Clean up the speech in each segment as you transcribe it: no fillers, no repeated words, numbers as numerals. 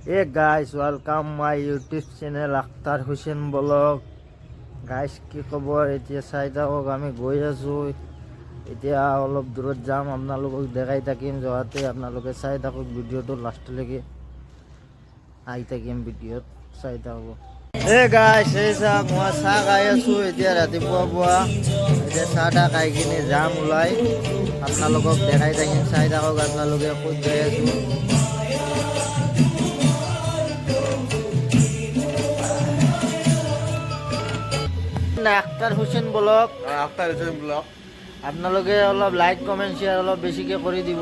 Hey guys, welcome my YouTube channel Akhtar Hussain blog. Guys কি খবৰ? এতিয়া চাই থাকক, আমি গৈ আছোঁ। এতিয়া অলপ দূৰত যাম, আপোনালোকক দেখাই থাকিম। যোৱাতে আপোনালোকে চাই থাকক, ভিডিঅ'টো লাষ্টলৈকে আহি থাকিম। ভিডিঅ'ত চাই থাকক। এই গাইছ, এই চাওক, মই চাহ খাই আছোঁ এতিয়া ৰাতিপুৱা। এতিয়া চাহ তাহ খাই কিনে যাম ওলাই, আপোনালোকক দেখাই থাকিম। চাই থাকক আপোনালোকে, ক'ত যাই আছোঁ। আখতার হোসেন ব্লগ। আপোনালোকে অলপ লাইক কমেণ্ট শ্বেয়াৰ অলপ বেছিকৈ কৰি দিব।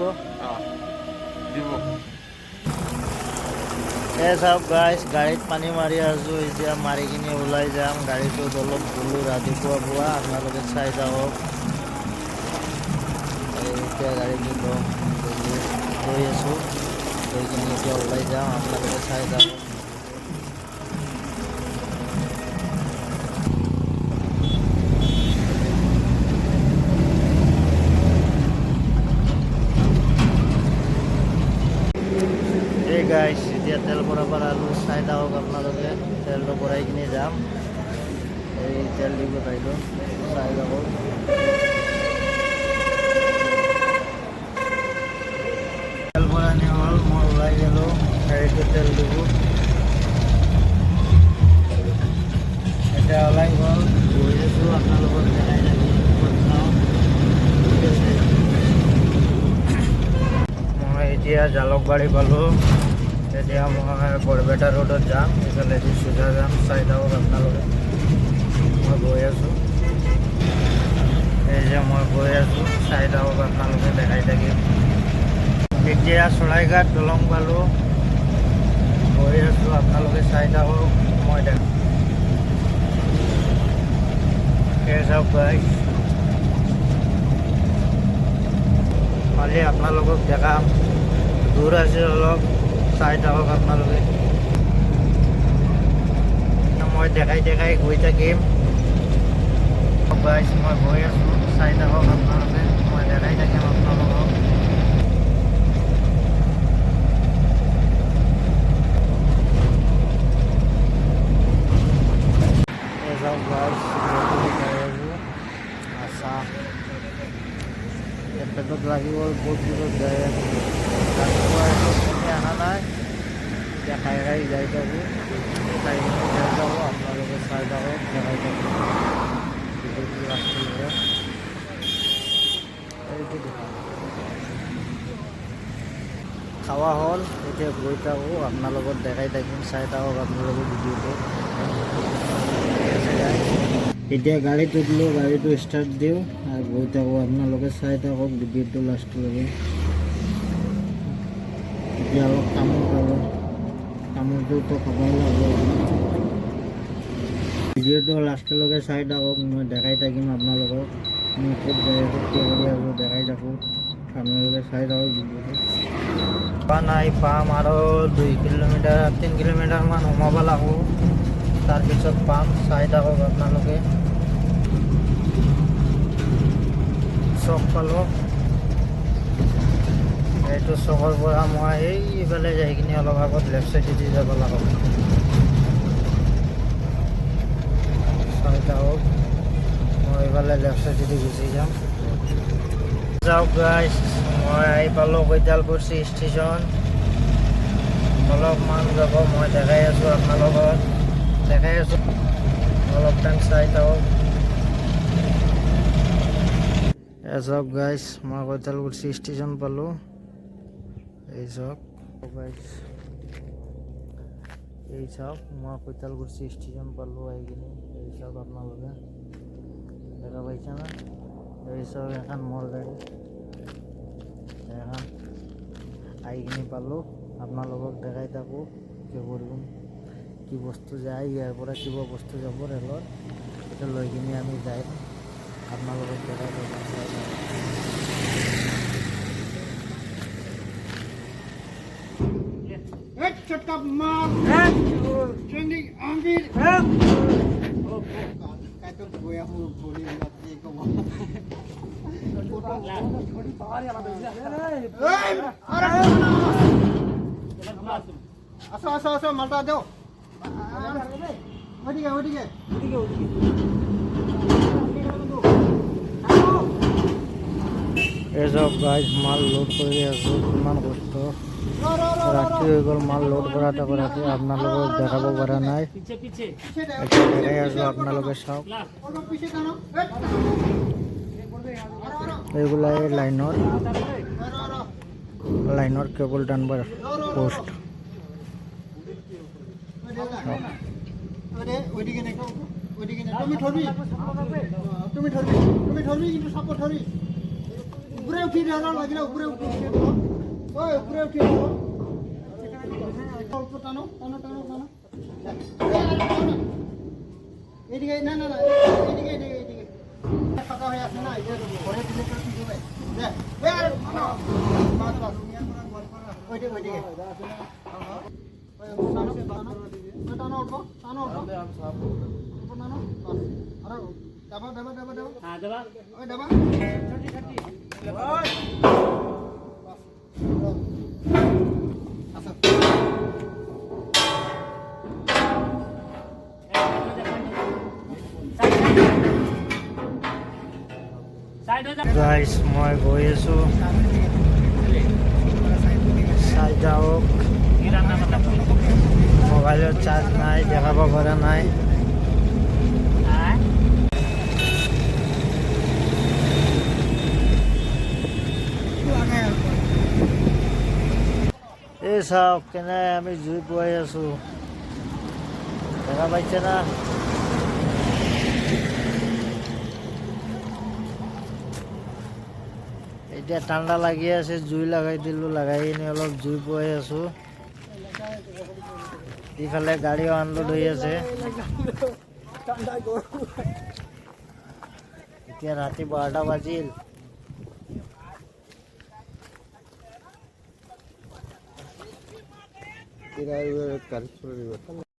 এই চাওক গাইছ, গাড়ীত পানী মাৰি আছোঁ। এতিয়া মাৰি কিনে ওলাই যাম। গাড়ীটোত অলপ ধুলো ৰাতিপুৱা। আপোনালোকে চাই থাকক। এতিয়া গাড়ীটো লৈ আছোঁ, লৈ কিনে এতিয়া ওলাই যাম। আপোনালোকে চাই থাকক। এই গাইছ, এতিয়া তেল ভৰাব আৰু চাই থাকক আপোনালোকে। তেলটো ভৰাই কিনে যাম। এই তেল দিব পাৰিলোঁ, চাই থাকক। তেল ভৰানি হ'ল, মই ওলাই গ'লোঁ। গাড়ীটো তেল দিব, এতিয়া ওলাই গ'ল। গৈ আছোঁ, আপোনালোকক দেখাই থাকি ক'ত যাওঁ। ঠিক আছে, মই এতিয়া জালুকবাৰী পালোঁ। এতিয়া মই বৰপেটা ৰোডত যাম, এইফালেদি চিধা যাম। চাই থাকক আপোনালোকে। মই গৈ আছোঁ, এই যে মই গৈ আছোঁ। চাই থাকক আপোনালোকে, দেখাই থাকিম। এতিয়া চৰাইঘাট দলং পালোঁ, গৈ আছোঁ। আপোনালোকে চাই থাকক, মই দেখাম। সেই চাওক গাইছ, খালি আপোনালোকক দেখাম। দূৰ আছে অলপ, চাই থাকক আপোনালোকে। মই দেখাই গৈ থাকিম। গাইছ, মই গৈ আছোঁ, চাই থাকক আপোনালোকে। মই দেখাই থাকিম আপোনালোকক। এই চাওক গাইছ, আচ্ছা, পেটত লাগি গ'ল। বহুত দূৰত যাই আছোঁ। ৰাতিপুৱা অহা নাই, এতিয়া খাই যাই থাকোঁ। খাই কিনে যাই থাকোঁ, আপোনালোকে চাই থাকক, দেখাই থাকোঁ। খাওয়া হ'ল, এতিয়া গৈ থাকোঁ। আপোনালোকক দেখাই থাকিম, চাই থাকক আপোনালোকে ভিডিঅ'টো। এতিয়া গাড়ীত উঠিলোঁ, গাড়ীটো ষ্টাৰ্ট দিওঁ আৰু গৈ থাকোঁ। আপোনালোকে চাই থাকক ভিডিঅ'টো লাষ্টলৈকে। এতিয়া অলপ তামোল খালোঁ, তামোলটোতো খাবই লাগিব। ভিডিঅ'টো লাষ্টলৈকে চাই থাকক, মই দেখাই থাকিম আপোনালোকক। মই ক'ত যাই আছোঁ, কি কৰি আছোঁ, দেখাই থাকোঁ। আপোনালোকে চাই থাকক ভিডিঅ'টো। নাই পাম আৰু 2 কিলোমিটাৰ 3 কিলোমিটাৰমান সোমাব লাগিব, তাৰপিছত পাম। চাই থাকক আপোনালোকে। চক পালোঁ, এইটো চকৰ পৰা মই এইফালে যাই কিনে অলপ আগত লেফ্ট চাইডেদি যাব লাগিব। চাই থাকক, মই এইফালে লেফ্ট চাইডেদি গুচি যাম। যাওক গাইছ, মই আহি পালোঁ কৈতালকুছি ষ্টেচন। অলপমান যাব, মই দেখাই আছোঁ আপোনালোকক। দেখাই আছোঁ, অলপ টাইম চাই থাকক। চাওক গাইছ, মই কৈতালকুছি ষ্টেচন পালোঁ। এই চাওক গাইছ, এই চাওক, মই কৈতালকুছি ষ্টেচন পালোঁ আহি কিনে। এই চাওক আপোনালোকে, দেখা পাইছে না? এই চাওক, এখন মোৰ গাড়ী, এখন আহি কিনে পালোঁ। আপোনালোকক দেখাই থাকোঁ কি কৰিম, কি বস্তু যায়। ইয়াৰ পৰা কিবা বস্তু যাব ৰেলত, সেইটো লৈ কিনে আমি যাই আপোনালোকক দেখাই থাকোঁ। Chutka mom, trending Amir. Oh God, काय तो गोया हो बोली जाती है कौन? थोड़ी बाहर यार बैठ जा। अरे আসো আসো আসো মালটা দাও ওদিকে ওদিকে এসব গাইজ মাল লোড করে আছো কিমান কষ্ট রাত্রি হয়ে গেল মাল লোড করাতে করাতে আপনালোকক দেখাব পৰা নাই এতিয়া দেখাই আছো আপোনালোকে চাওক এইগুলা এই লাইনৰ কেবল টানবার পোস্ট ওইদিকে দেখো ওইদিকে তুমি ধরবি কিন্তু সাপোর্ট ধরবি উপরে উঠি দাঁড়া লাগিলে উপরে উঠি ওই উপরে উঠি অল্প টানো টানো টানো টানো এদিকে না না না এদিকে এদিকে এদিকে ফাঁকা হয়ে আছে না এটা ঘরে দিলে তো ঠিক হবে ওইদিকে ওইদিকে টানো অল্প টানো অল্প টানো আরে দেবা দেবা দেবা দেবা হ্যাঁ দেবা ওই দেবা গাইজ মই গৈ আছো চাই যাওক মোবাইলত চাৰ্জ নাই দেখাব পৰা নাই এই চাওক কেনে আমি জুই পুৱাই আছো দেখা পাইছে না এতিয়া ঠাণ্ডা লাগি আছে জুই লগাই দিলোঁ লগাই কিনে অলপ জুই পুৱাই আছো ইফালে গাড়ীও আনলোড হৈ আছে এতিয়া ৰাতি 12টা বাজিল গাড়ি চলে